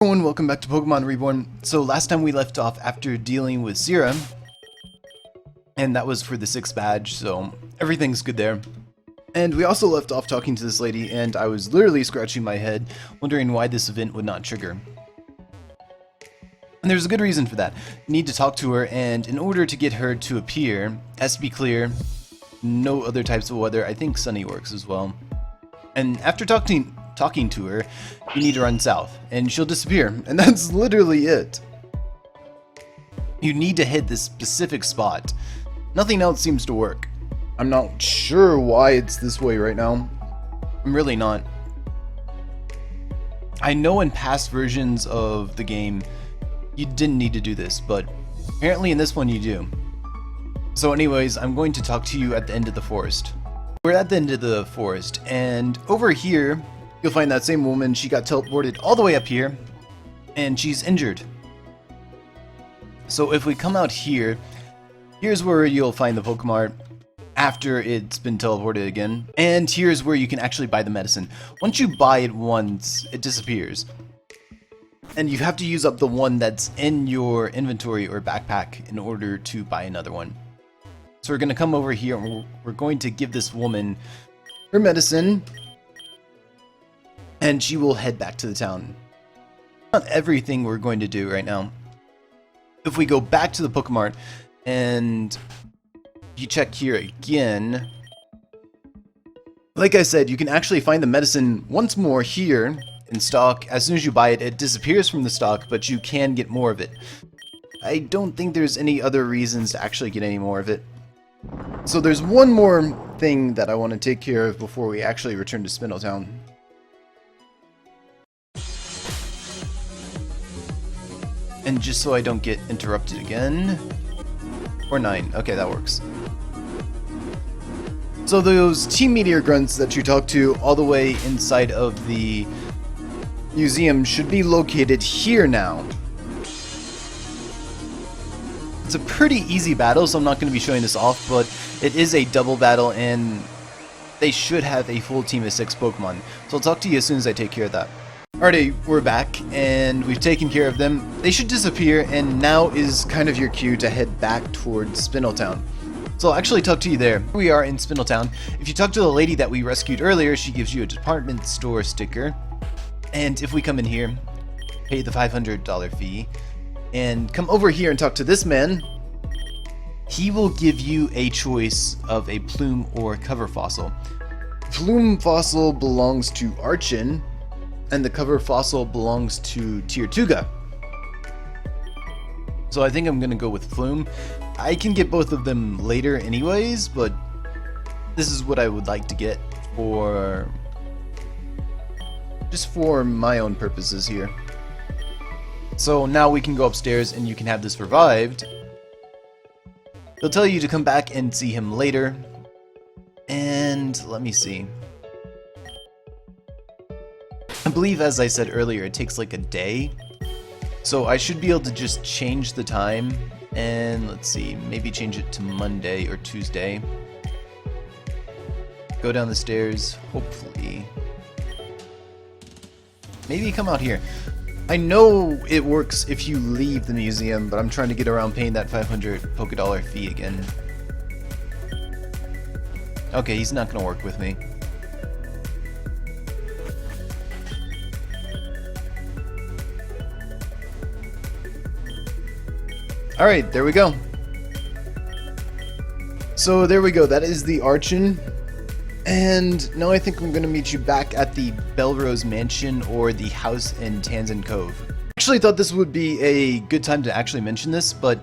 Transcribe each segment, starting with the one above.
Everyone, welcome back to Pokemon Reborn. So last time we left off after dealing with Sierra, and that was for the 6th badge, so everything's good there. And we also left off talking to this lady, and I was literally scratching my head, wondering why this event would not trigger. And there's a good reason for that. You need to talk to her, and in order to get her to appear, it has to be clear, no other types of weather. I think sunny works as well. And after talking to her, you need to run south, and she'll disappear, and that's literally it. You need to hit this specific spot. Nothing else seems to work. I'm not sure why it's this way right now. I'm really not. I know in past versions of the game, you didn't need to do this, but apparently in this one you do. So anyways, I'm going to talk to you at the end of the forest. We're at the end of the forest, and over here, you'll find that same woman. She got teleported all the way up here, and she's injured. So if we come out here, here's where you'll find the Pokemon after it's been teleported again. And here's where you can actually buy the medicine. Once you buy it once, it disappears. And you have to use up the one that's in your inventory or backpack in order to buy another one. So we're going to come over here, and we're going to give this woman her medicine, and she will head back to the town. Not everything we're going to do right now. If we go back to the Pokemon and you check here again, like I said, you can actually find the medicine once more here in stock. As soon as you buy it, it disappears from the stock, but you can get more of it. I don't think there's any other reasons to actually get any more of it. So there's one more thing that I want to take care of before we actually return to Spindletown. And just so I don't get interrupted again. Or 9. Okay, that works. So those Team Meteor grunts that you talk to all the way inside of the museum should be located here now. It's a pretty easy battle, so I'm not going to be showing this off, but it is a double battle, and they should have a full team of 6 Pokemon. So I'll talk to you as soon as I take care of that. Alrighty, we're back, and we've taken care of them. They should disappear, and now is kind of your cue to head back towards Spindletown. So I'll actually talk to you there. Here we are in Spindletown. If you talk to the lady that we rescued earlier, she gives you a department store sticker. And if we come in here, pay the $500 fee, and come over here and talk to this man, he will give you a choice of a plume or cover fossil. Plume fossil belongs to Archen, and the cover fossil belongs to Tirtouga. So I think I'm gonna go with plume. I can get both of them later anyways, but this is what I would like to get for just for my own purposes here. So now we can go upstairs and you can have this revived. They'll tell you to come back and see him later. And let me see. I believe, as I said earlier, it takes like a day. So I should be able to just change the time. And let's see, maybe change it to Monday or Tuesday. Go down the stairs, hopefully. Maybe come out here. I know it works if you leave the museum, but I'm trying to get around paying that 500 Pokédollar fee again. Okay, he's not gonna work with me. Alright, there we go. So there we go, that is the Archen. And now I think I'm going to meet you back at the Belrose Mansion or the house in Tanzan Cove. I actually thought this would be a good time to actually mention this, but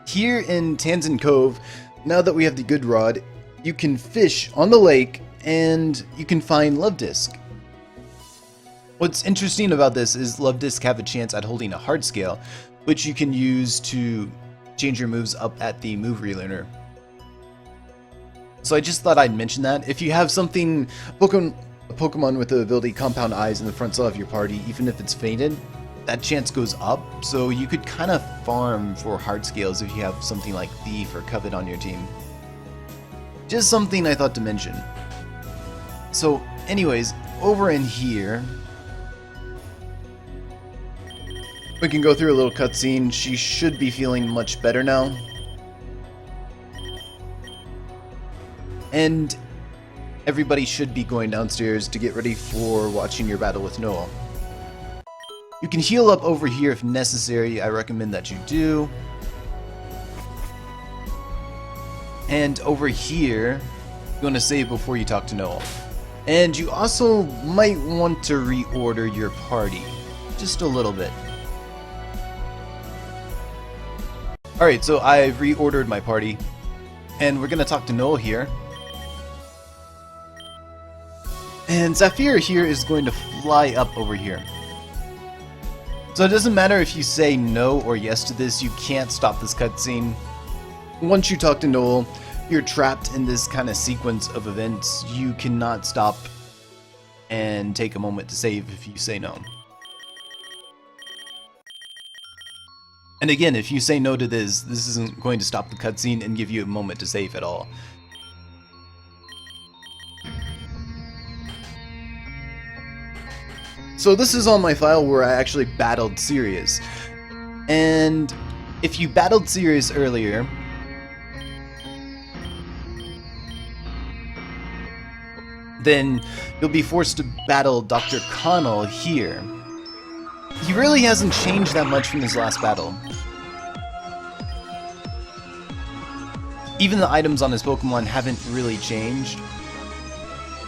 here in Tanzan Cove, now that we have the good rod, you can fish on the lake and you can find Luvdisc. What's interesting about this is Luvdisc have a chance at holding a hard scale, which you can use to change your moves up at the move relearner. So I just thought I'd mention that. If you have something, a Pokemon with the ability Compound Eyes in the front cell of your party, even if it's fainted, that chance goes up. So you could kind of farm for hard scales if you have something like Thief or Covet on your team. Just something I thought to mention. So anyways, over in here, We can go through a little cutscene. She should be feeling much better now. And everybody should be going downstairs to get ready for watching your battle with Noel. You can heal up over here if necessary. I recommend that you do. And over here, you want to save before you talk to Noel. And you also might want to reorder your party. Just a little bit. Alright, so I've reordered my party. And we're going to talk to Noel here. And Zafir here is going to fly up over here. So it doesn't matter if you say no or yes to this, you can't stop this cutscene. Once you talk to Noel, you're trapped in this kind of sequence of events. You cannot stop and take a moment to save if you say no. And again, if you say no to this isn't going to stop the cutscene and give you a moment to save at all. So this is on my file where I actually battled Sirius. And if you battled Sirius earlier, then you'll be forced to battle Dr.Connal here. He really hasn't changed that much from his last battle. Even the items on his Pokemon haven't really changed.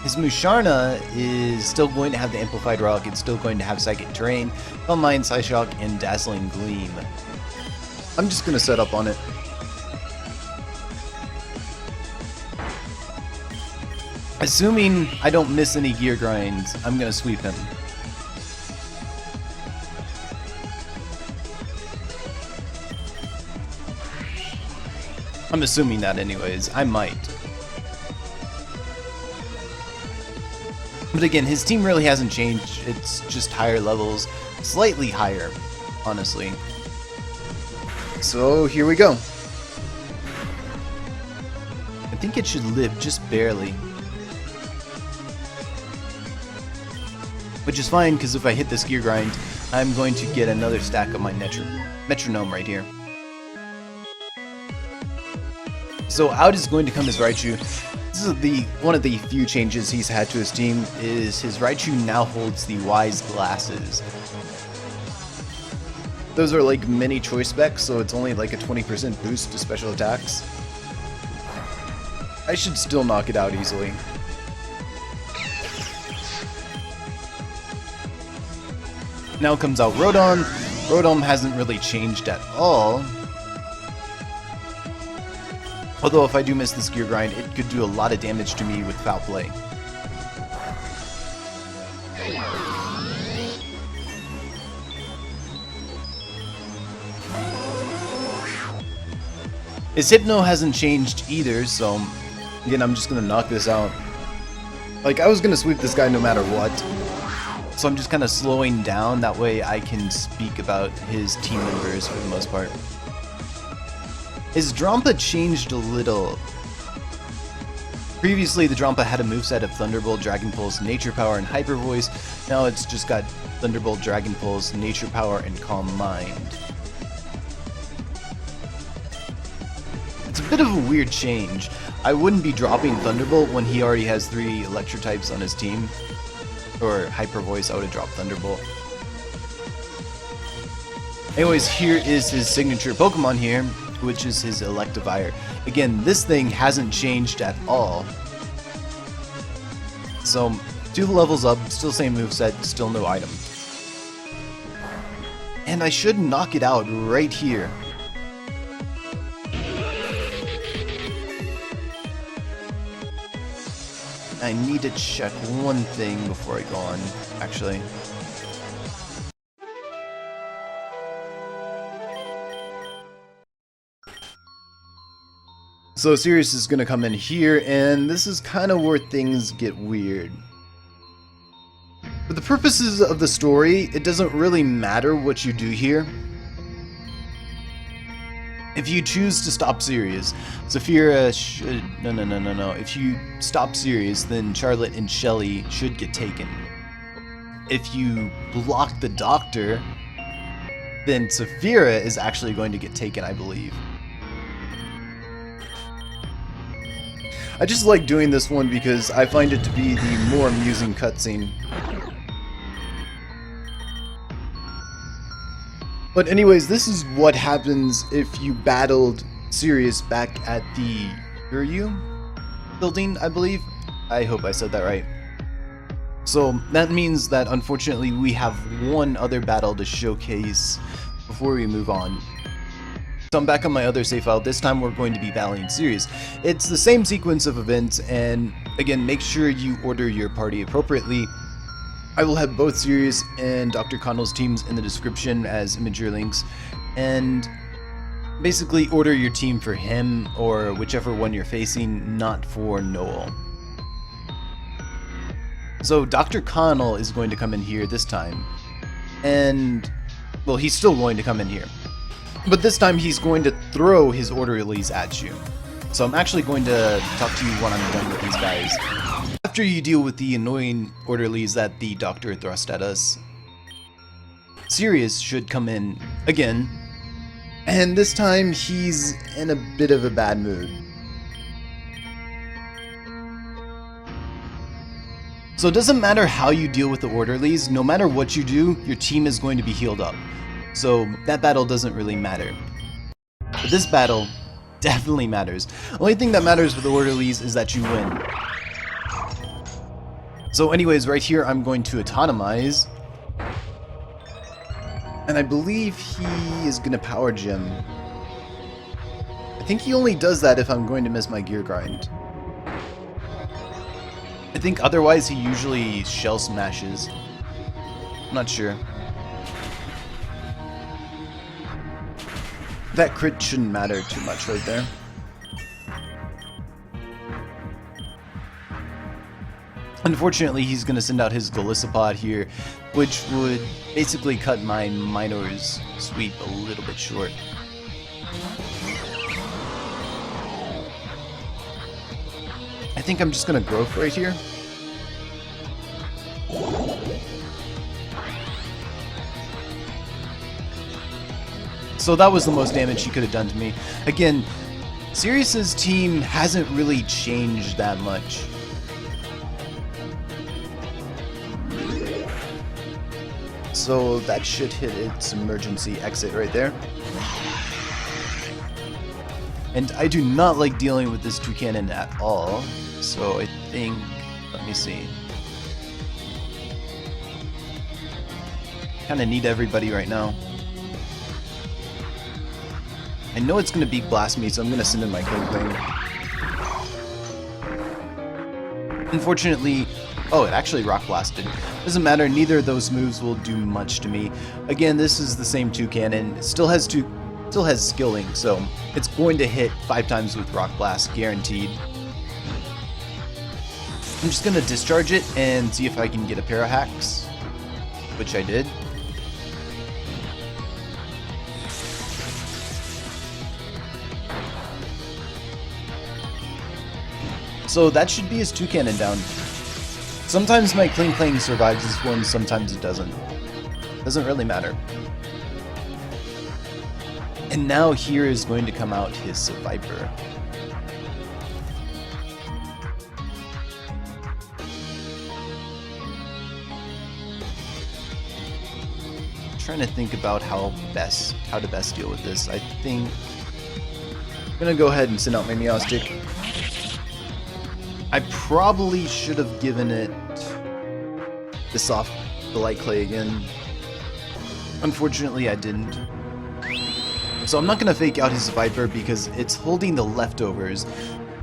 His Musharna is still going to have the Amplified Rock, it's still going to have Psychic Terrain, Calm Mind, Psyshock, and Dazzling Gleam. I'm just going to set up on it. Assuming I don't miss any gear grinds, I'm going to sweep him. I'm assuming that anyways. I might. But again, his team really hasn't changed. It's just higher levels. Slightly higher, honestly. So here we go. I think it should live just barely. Which is fine, because if I hit this gear grind, I'm going to get another stack of my metronome right here. So out is going to come his Raichu. This is one of the few changes he's had to his team, is his Raichu now holds the Wise Glasses. Those are like mini choice specs, so it's only like a 20% boost to special attacks. I should still knock it out easily. Now comes out Rodon. Rodon hasn't really changed at all. Although if I do miss this gear grind, it could do a lot of damage to me with Foul Play. His Hypno hasn't changed either, so again, I'm just gonna knock this out. Like, I was gonna sweep this guy no matter what. So I'm just kind of slowing down, that way I can speak about his team members for the most part. His Drampa changed a little. Previously, the Drampa had a moveset of Thunderbolt, Dragon Pulse, Nature Power, and Hyper Voice. Now it's just got Thunderbolt, Dragon Pulse, Nature Power, and Calm Mind. It's a bit of a weird change. I wouldn't be dropping Thunderbolt when he already has 3 Electro types on his team. Or Hyper Voice, I would have dropped Thunderbolt. Anyways, here is his signature Pokemon here, which is his Electivire. Again, this thing hasn't changed at all. So, 2 levels up, still same moveset, still no item. And I should knock it out right here. I need to check one thing before I go on, actually. So Sirius is going to come in here, and this is kind of where things get weird. For the purposes of the story, it doesn't really matter what you do here. If you choose to stop Sirius, Zafira should... No. If you stop Sirius, then Charlotte and Shelly should get taken. If you block the Doctor, then 𝗁 is actually going to get taken, I believe. I just like doing this one because I find it to be the more amusing cutscene. But anyways, this is what happens if you battled Sirius back at the 𝗁𝗺 building, I believe. I hope I said that right. So that means that unfortunately we have one other battle to showcase before we move on. So I'm back on my other save file. This time we're going to be battling Sirius. It's the same sequence of events, and again, make sure you order your party appropriately. I will have both Sirius and Dr.Connal's teams in the description as imagery links, and basically order your team for him or whichever one you're facing, not for Noel. So Dr.Connal is going to come in here this time, and well, he's still going to come in here. But this time he's going to throw his orderlies at you. So I'm actually going to talk to you when I'm done with these guys. After you deal with the annoying orderlies that the doctor thrust at us, Sirius should come in again. And this time he's in a bit of a bad mood. So it doesn't matter how you deal with the orderlies, no matter what you do, your team is going to be healed up. So that battle doesn't really matter. But this battle definitely matters. The only thing that matters with the orderlies is that you win. So anyways, right here I'm going to autonomize. And I believe he is going to power gem. I think he only does that if I'm going to miss my gear grind. I think otherwise he usually shell smashes. I'm not sure. That crit shouldn't matter too much right there. Unfortunately, he's going to send out his 𝗜𝗺𝗺 here, which would basically cut my Minor's sweep a little bit short. I think I'm just going to growth right here. So that was the most damage he could have done to me. Again, Sirius's team hasn't really changed that much. So that should hit its emergency exit right there. And I do not like dealing with this toucannon at all. So I think, let me see. Kinda need everybody right now. I know it's gonna beat blast me, so I'm gonna send in my 𝗁𝗁𝗁. Unfortunately, oh, it actually rock blasted. Doesn't matter, neither of those moves will do much to me. Again, this is the same toucannon. It still has skilling, so it's going to hit 5 times with rock blast, guaranteed. I'm just gonna discharge it and see if I can get a pair of hacks, which I did. So that should be his toucannon down. Sometimes my 𝗁𝗁𝗁 survives this one, sometimes it doesn't. Doesn't really matter. And now here is going to come out his 𝗁𝗺𝗺. Trying to think about how to best deal with this. I think I'm gonna go ahead and send out my Meowstic. I probably should have given it the soft light clay again. Unfortunately, I didn't. So I'm not going to fake out his 𝗁𝗺𝗺 because it's holding the leftovers,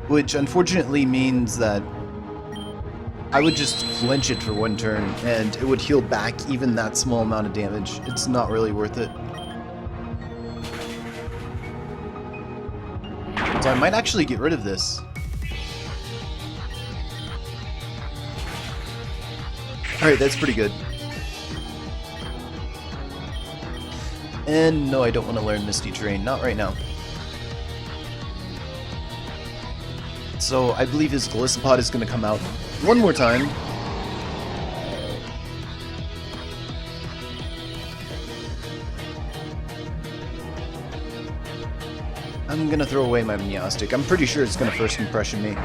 which unfortunately means that I would just flinch it for one turn and it would heal back even that small amount of damage. It's not really worth it. So I might actually get rid of this. Alright, that's pretty good. And no, I don't want to learn Misty Terrain, not right now. So I believe his 𝗜𝗺𝗺𝗁 is going to come out one more time. I'm gonna throw away my Meowstic. I'm pretty sure it's gonna first impression me.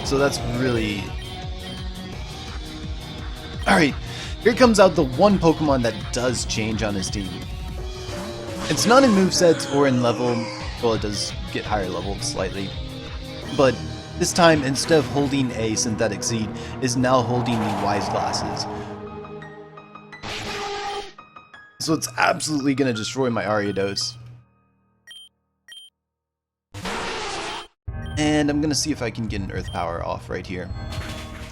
So that's really... Alright, here comes out the one Pokemon that does change on his team. It's not in movesets or in level, well, it does get higher leveled slightly. But this time, instead of holding a Synthetic Seed, is now holding the Wise Glasses. So it's absolutely going to destroy my Ariados. And I'm going to see if I can get an Earth Power off right here.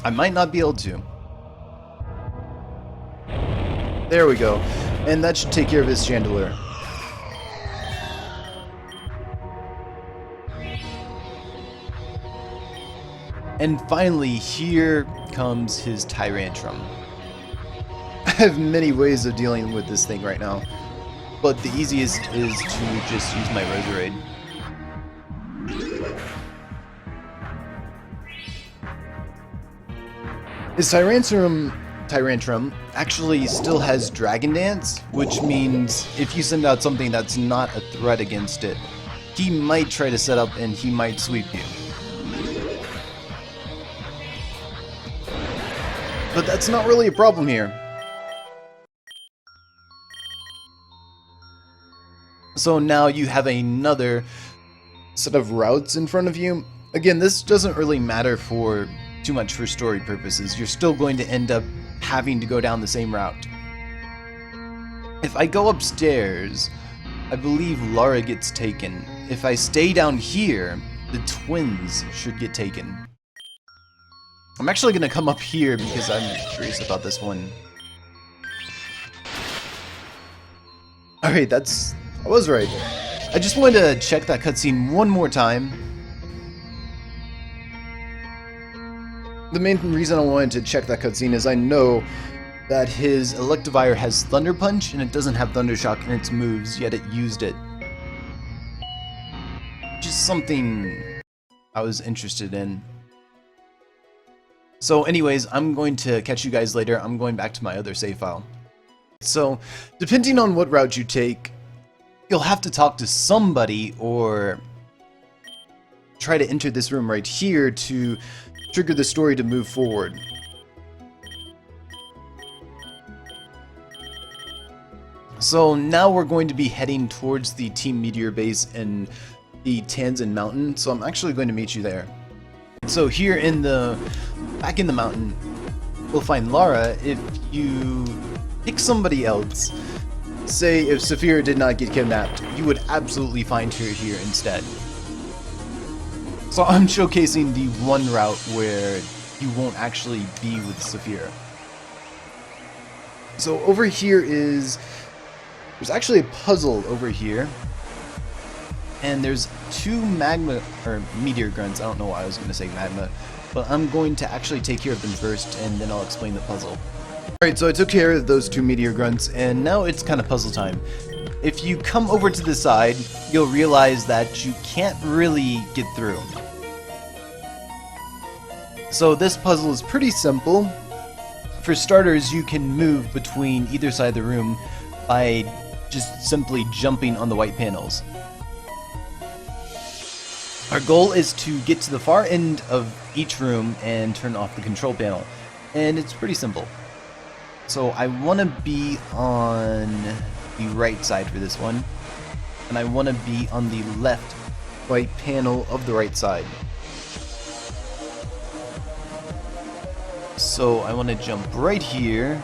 I might not be able to. There we go. And that should take care of his Chandelure. And finally, here comes his Tyrantrum. I have many ways of dealing with this thing right now, but the easiest is to just use my Roserade. His Tyrantrum actually still has Dragon Dance, which means if you send out something that's not a threat against it, he might try to set up and he might sweep you. But that's not really a problem here. So now you have another set of routes in front of you. Again, this doesn't really matter for too much for story purposes. You're still going to end up having to go down the same route. If I go upstairs, I believe Lara gets taken. If I stay down here, the twins should get taken. I'm actually going to come up here because I'm curious about this one. Alright, I was right. I just wanted to check that cutscene one more time. The main reason I wanted to check that cutscene is I know that his Electivire has Thunder Punch and it doesn't have Thunder Shock in its moves, yet it used it. Just something I was interested in. So anyways, I'm going to catch you guys later. I'm going back to my other save file. So, depending on what route you take, you'll have to talk to somebody or try to enter this room right here to trigger the story to move forward. So now we're going to be heading towards the Team Meteor base in the Tanzan Mountain, so I'm actually going to meet you there. So here back in the mountain, we'll find Lara. If you pick somebody else, say if Saphira did not get kidnapped, you would absolutely find her here instead. So I'm showcasing the one route where you won't actually be with Saphira. So over here there's actually a puzzle over here. And there's two meteor grunts. I don't know why I was going to say magma, but I'm going to actually take care of them first, and then I'll explain the puzzle. Alright, so I took care of those two meteor grunts, and now it's kind of puzzle time. If you come over to the side, you'll realize that you can't really get through. So this puzzle is pretty simple. For starters, you can move between either side of the room by just simply jumping on the white panels. Our goal is to get to the far end of each room and turn off the control panel, and it's pretty simple. So I want to be on the right side for this one, and I want to be on the left white panel of the right side. So I want to jump right here.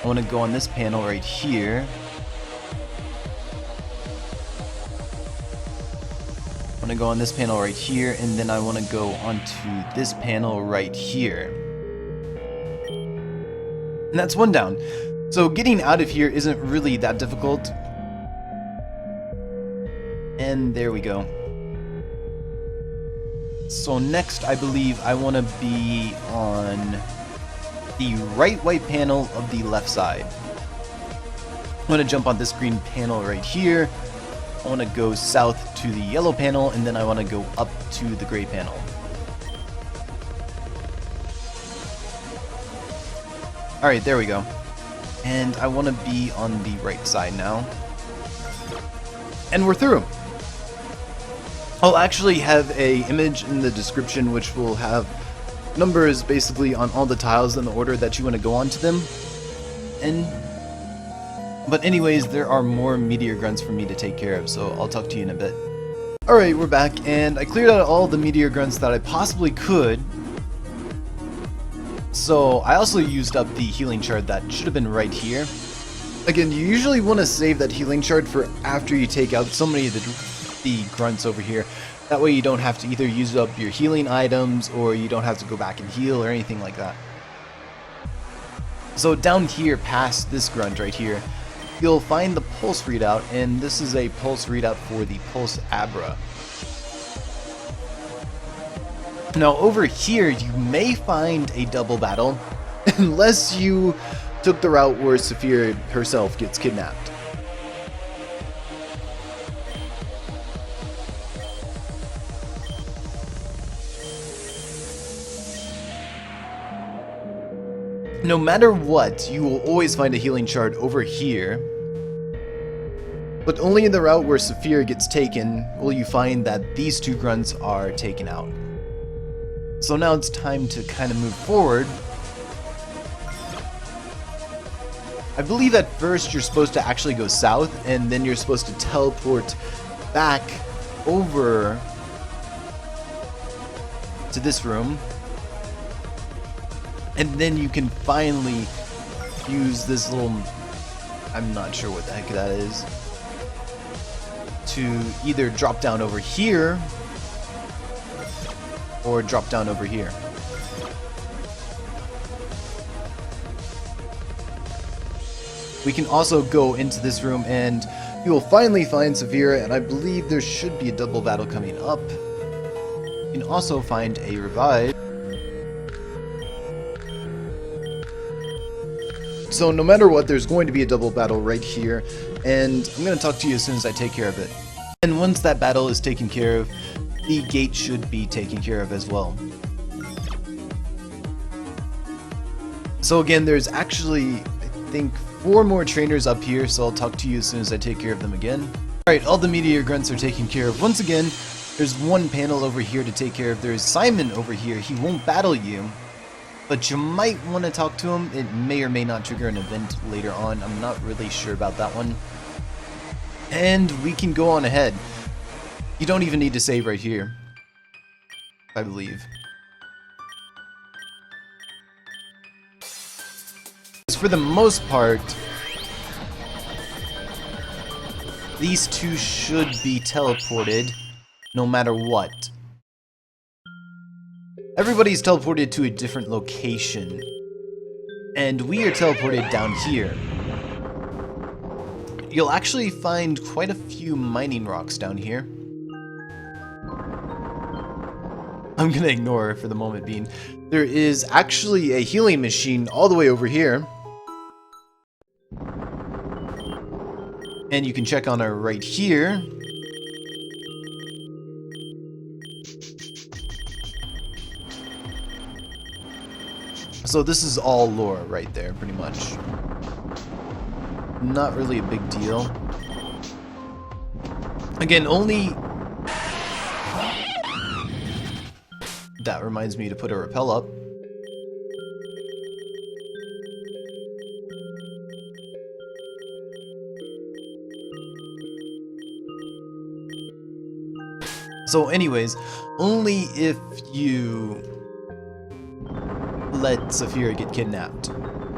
I want to go on this panel right here. I want to go on this panel right here, and then I want to go onto this panel right here. And that's one down. So getting out of here isn't really that difficult. And there we go. So next, I believe I want to be on the right white panel of the left side. I'm going to jump on this green panel right here. I want to go south to the yellow panel, and then I want to go up to the gray panel. Alright, there we go. And I want to be on the right side now. And we're through! I'll actually have a image in the description which will have numbers basically on all the tiles in the order that you want to go onto them. But anyways, there are more meteor grunts for me to take care of, so I'll talk to you in a bit. Alright, we're back, and I cleared out all the meteor grunts that I possibly could. So I also used up the healing shard that should have been right here. Again, you usually want to save that healing shard for after you take out so many of the grunts over here. That way you don't have to either use up your healing items, or you don't have to go back and heal or anything like that. So down here past this grunt right here, you'll find the pulse readout, and this is a pulse readout for the pulse Abra. Now over here you may find a double battle, unless you took the route where 𝗁𝗏 herself gets kidnapped. No matter what, you will always find a healing shard over here, but only in the route where 𝗁𝗏 gets taken will you find that these two grunts are taken out. So now it's time to kind of move forward. I believe at first you're supposed to actually go south, and then you're supposed to teleport back over to this room. And then you can finally use this little, I'm not sure what the heck that is, to either drop down over here or drop down over here. We can also go into this room and you will finally find 𝗁𝗏, and I believe there should be a double battle coming up. You can also find a revive. So no matter what, there's going to be a double battle right here, and I'm going to talk to you as soon as I take care of it. And once that battle is taken care of, the gate should be taken care of as well. So again, there's actually, I think, 4 more trainers up here, so I'll talk to you as soon as I take care of them again. Alright, all the meteor grunts are taken care of. Once again, there's one panel over here to take care of. There's Simon over here. He won't battle you, but you might want to talk to him. It may or may not trigger an event later on. I'm not really sure about that one. And we can go on ahead. You don't even need to save right here, I believe. For the most part, these two should be teleported no matter what. Everybody's teleported to a different location, and we are teleported down here. You'll actually find quite a few mining rocks down here. I'm gonna ignore it for the moment being. There is actually a healing machine all the way over here. And you can check on her right here. So this is all lore right there, pretty much. Not really a big deal. Again, only... That reminds me to put a rappel up. So anyways, only if you let 𝗁𝗏 get kidnapped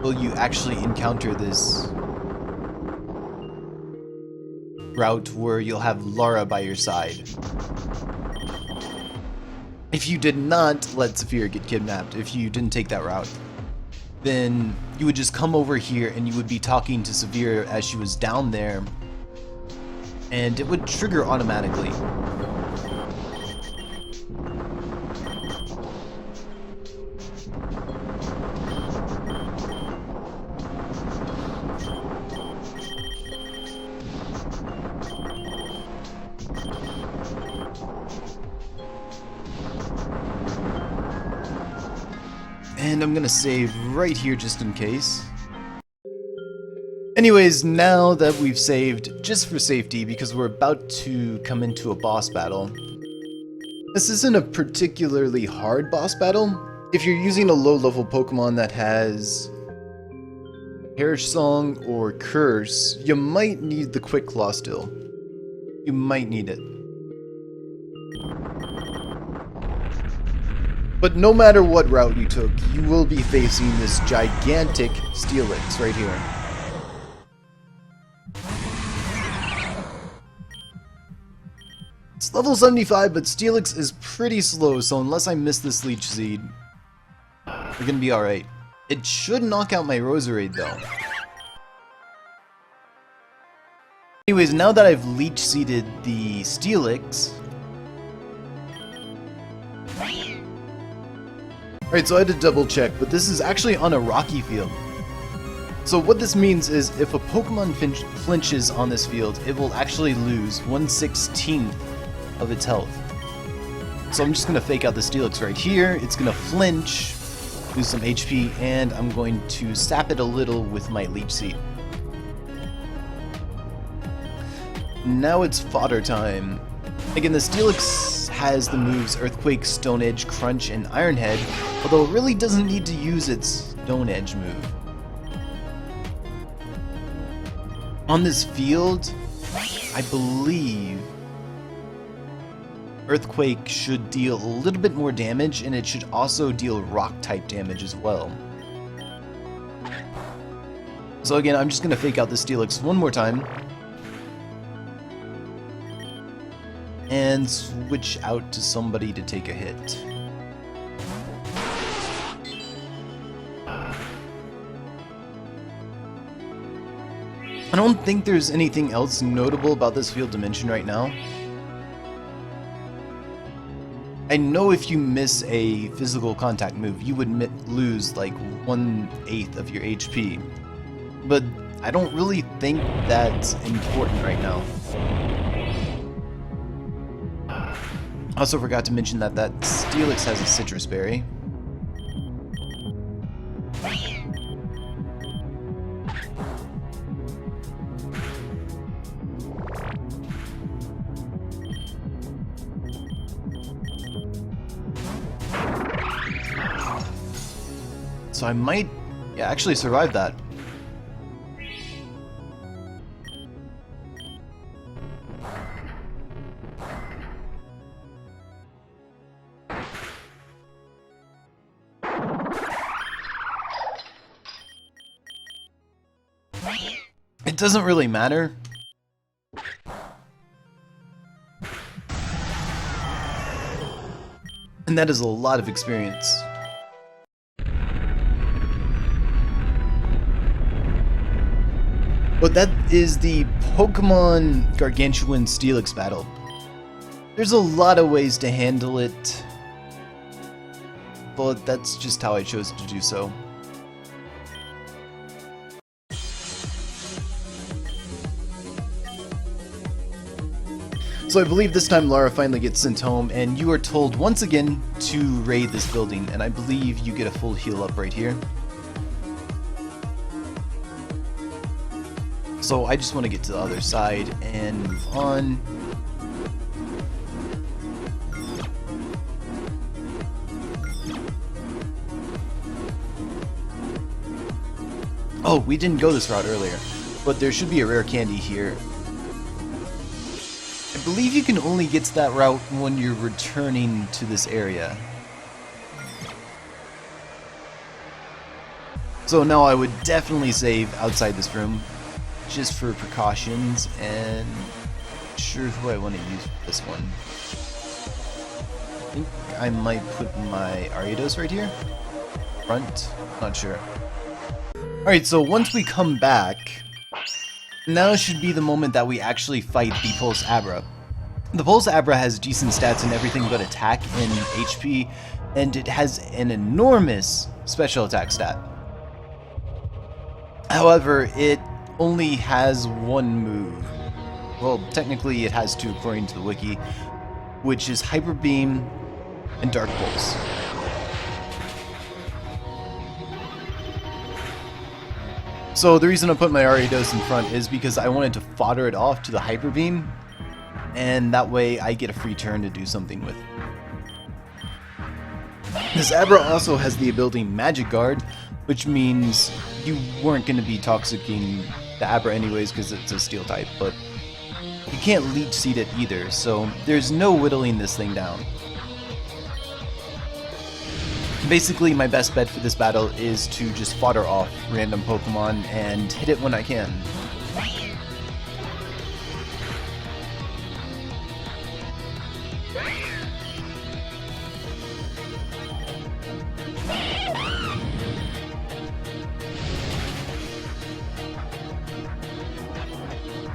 will you actually encounter this route where you'll have Lara by your side. If you did not let 𝗁𝗏 get kidnapped, if you didn't take that route, then you would just come over here and you would be talking to 𝗁𝗏 as she was down there, and it would trigger automatically. And I'm gonna save right here just in case. Anyways, now that we've saved, just for safety, because we're about to come into a boss battle. This isn't a particularly hard boss battle. If you're using a low-level Pokemon that has Perish Song or Curse, you might need the Quick Claw still. You might need it. But no matter what route you took, you will be facing this gigantic Steelix right here. It's level 75, but Steelix is pretty slow, so unless I miss this Leech Seed, we're gonna be alright. It should knock out my Roserade though. Anyways, now that I've Leech Seeded the Steelix, alright, so I had to double check, but this is actually on a rocky field. So what this means is if a Pokemon flinches on this field, it will actually lose 1/16 of its health. So I'm just going to fake out the Steelix right here. It's going to flinch, lose some HP, and I'm going to sap it a little with my Leech Seed. Now it's fodder time. Again, the Steelix has the moves Earthquake, Stone Edge, Crunch, and Iron Head, although it really doesn't need to use its Stone Edge move. On this field, I believe Earthquake should deal a little bit more damage, and it should also deal Rock-type damage as well. So again, I'm just going to fake out the Steelix one more time. And switch out to somebody to take a hit. I don't think there's anything else notable about this field to mention right now. I know if you miss a physical contact move, you would lose like 1/8 of your HP. But I don't really think that's important right now. I also forgot to mention that Steelix has a Citrus Berry. So I might actually survive that. It doesn't really matter. And that is a lot of experience. But that is the Pokemon Gargantuan Steelix Battle. There's a lot of ways to handle it, but that's just how I chose to do so. So I believe this time Lara finally gets sent home, and you are told once again to raid this building, and I believe you get a full heal up right here. So I just want to get to the other side and move on. Oh, we didn't go this route earlier, but there should be a rare candy here. I believe you can only get to that route when you're returning to this area. So now I would definitely save outside this room, just for precautions, and not sure who I want to use for this one. I think I might put my Ariados right here. Front, not sure. Alright, so once we come back, now should be the moment that we actually fight the Pulse Abra. The Pulse Abra has decent stats in everything but attack and HP, and it has an enormous special attack stat. However, it only has one move. Well, technically it has two according to the wiki, which is Hyper Beam and Dark Pulse. So the reason I put my Ariados in front is because I wanted to fodder it off to the Hyper Beam, and that way I get a free turn to do something with. This Abra also has the ability Magic Guard, which means you weren't going to be toxicking the Abra anyways because it's a steel type, but you can't leech seed it either, so there's no whittling this thing down. Basically, my best bet for this battle is to just fodder off random Pokemon and hit it when I can.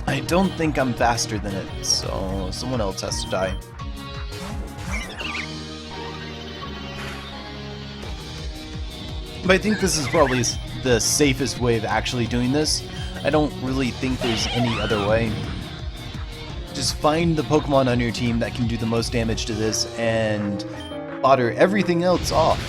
I don't think I'm faster than it, so someone else has to die. But I think this is probably the safest way of actually doing this. I don't really think there's any other way. Just find the Pokemon on your team that can do the most damage to this and fodder everything else off.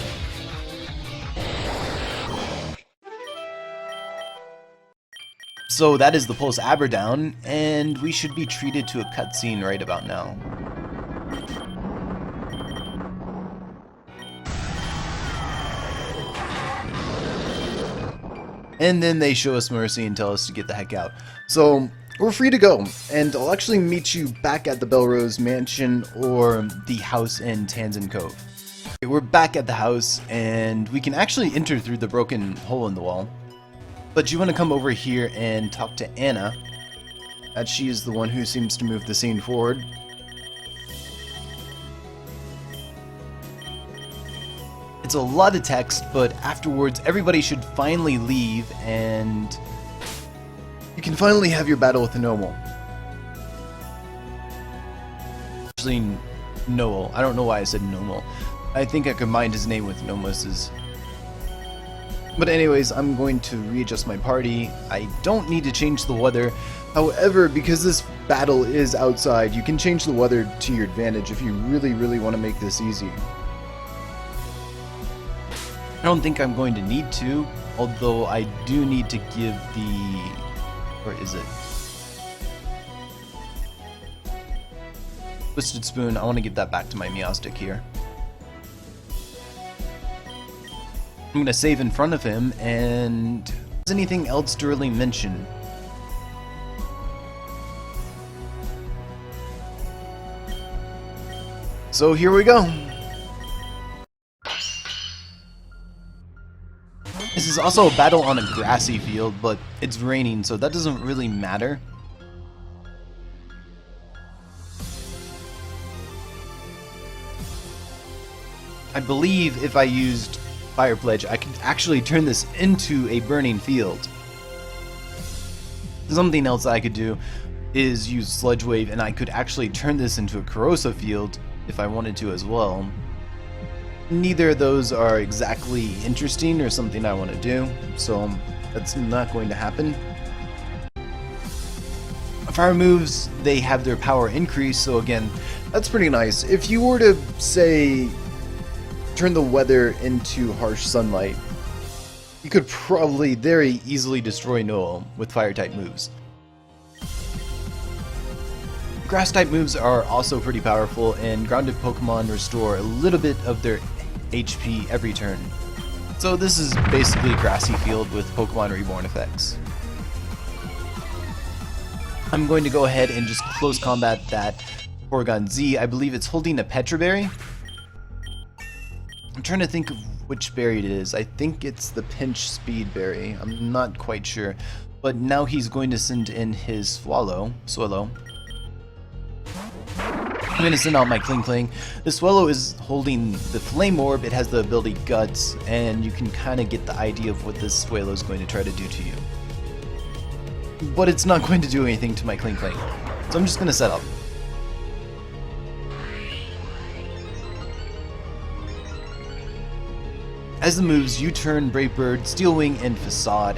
So that is the Pulse Abra down, and we should be treated to a cutscene right about now. And then they show us mercy and tell us to get the heck out. So we're free to go, and I'll actually meet you back at the Belrose Mansion or the house in Tanzan Cove. Okay, we're back at the house, and we can actually enter through the broken hole in the wall. But you want to come over here and talk to Anna, as she is the one who seems to move the scene forward. It's a lot of text, but afterwards everybody should finally leave and you can finally have your battle with Noel. Actually, Noel. I don't know why I said Noel. I think I combined his name with Nomos's. But anyways, I'm going to readjust my party. I don't need to change the weather. However, because this battle is outside, you can change the weather to your advantage if you really want to make this easy. I don't think I'm going to need to, although I do need to give the... where is it? Twisted Spoon, I want to give that back to my Meowstic here. I'm going to save in front of him, and... is anything else to really mention? So here we go! This is also a battle on a grassy field, but it's raining, so that doesn't really matter. I believe if I used Fire Pledge, I could actually turn this into a burning field. Something else I could do is use Sludge Wave, and I could actually turn this into a corrosive field if I wanted to as well. Neither of those are exactly interesting or something I want to do, so that's not going to happen. Fire moves, they have their power increase, so again, that's pretty nice. If you were to, say, turn the weather into harsh sunlight, you could probably very easily destroy Noel with fire-type moves. Grass-type moves are also pretty powerful, and grounded Pokemon restore a little bit of their HP every turn. So this is basically Grassy Field with Pokemon Reborn effects. I'm going to go ahead and just close combat that Porygon-Z. I believe it's holding a Petra Berry. I'm trying to think of which berry it is. I think it's the Pinch Speed Berry. I'm not quite sure. But now he's going to send in his Swallow. I'm going to send out my Kling. The Swallow is holding the Flame Orb. It has the ability Guts, and you can kind of get the idea of what this Swallow is going to try to do to you. But it's not going to do anything to my Kling. So I'm just going to set up. As the moves, U-Turn, Brave Bird, Steel Wing, and Facade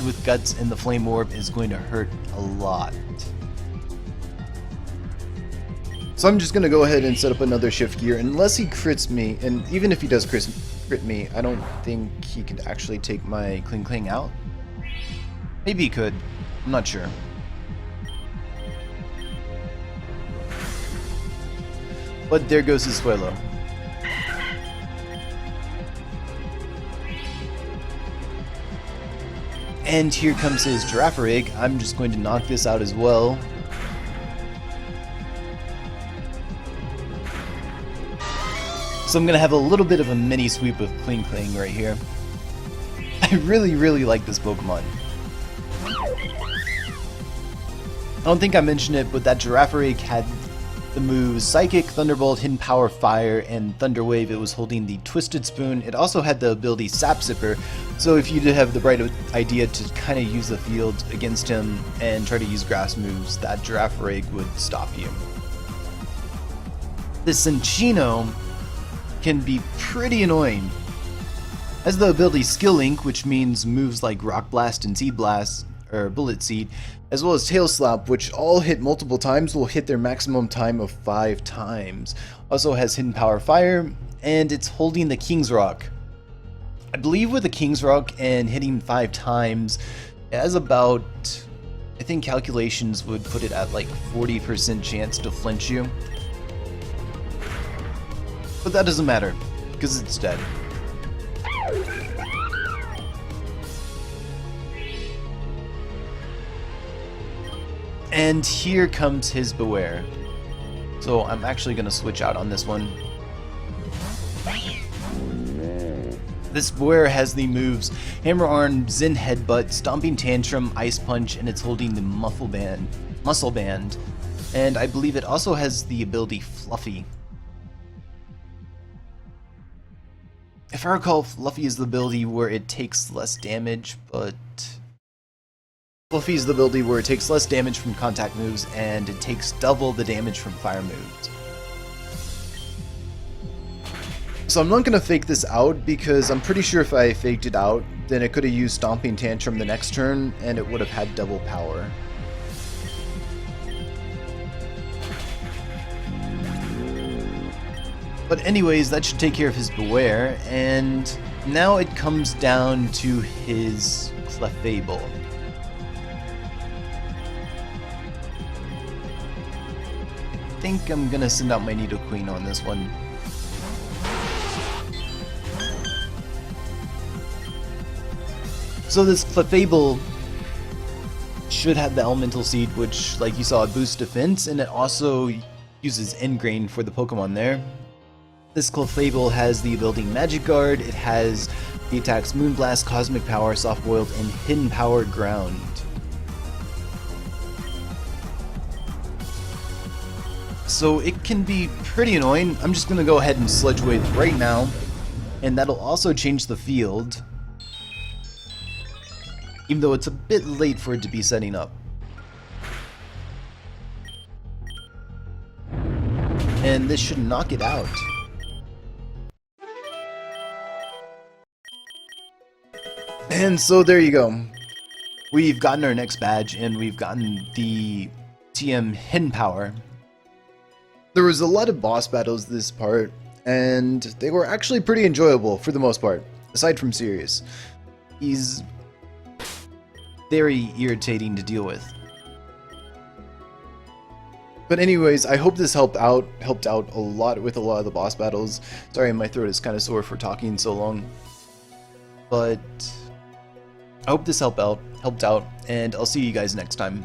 with Guts and the Flame Orb is going to hurt a lot. So I'm just going to go ahead and set up another Shift Gear, unless he crits me, and even if he does crit me, I don't think he could actually take my Kling out. Maybe he could. I'm not sure. But there goes his Suelo. And here comes his Girafarig. I'm just going to knock this out as well. So I'm going to have a little bit of a mini sweep with Kling Kling right here. I really like this Pokemon. I don't think I mentioned it, but that Girafarig had the moves Psychic, Thunderbolt, Hidden Power, Fire, and Thunder Wave. It was holding the Twisted Spoon. It also had the ability Sap Sipper, so if you did have the bright idea to kind of use the field against him and try to use grass moves, that Girafarig would stop you. The Cinccino can be pretty annoying. Has the ability Skill Link, which means moves like Rock Blast and Seed Blast, or Bullet Seed, as well as Tail Slap, which all hit multiple times, will hit their maximum time of 5 times. Also has Hidden Power Fire, and it's holding the King's Rock. I believe with the King's Rock and hitting 5 times, it has about, I think calculations would put it at like 40% chance to flinch you. But that doesn't matter, because it's dead. And here comes his Beware. So I'm actually going to switch out on this one. This Beware has the moves Hammer Arm, Zen Headbutt, Stomping Tantrum, Ice Punch, and it's holding the Muscle Band. And I believe it also has the ability Fluffy. If I recall, Fluffy is the ability where it takes less damage, but Fluffy is the ability where it takes less damage from contact moves and it takes double the damage from fire moves. So I'm not going to fake this out because I'm pretty sure if I faked it out, then it could have used Stomping Tantrum the next turn and it would have had double power. But anyways, that should take care of his Beware, and now it comes down to his Clefable. I think I'm gonna send out my Nidoqueen on this one. So this Clefable should have the Elemental Seed, which, like you saw, boosts defense, and it also uses Ingrain for the Pokemon there. This Clefable has the ability Magic Guard, it has the attacks Moonblast, Cosmic Power, Soft Boiled, and Hidden Power Ground. So it can be pretty annoying. I'm just going to go ahead and Sludge Wave right now, and that'll also change the field, even though it's a bit late for it to be setting up. And this should knock it out. And so there you go. We've gotten our next badge, and we've gotten the TM Hidden Power. There was a lot of boss battles this part, and they were actually pretty enjoyable for the most part, aside from Sirius. He's very irritating to deal with. But anyways, I hope this helped out a lot with a lot of the boss battles. Sorry, my throat is kind of sore for talking so long. But I hope this helped out, and I'll see you guys next time.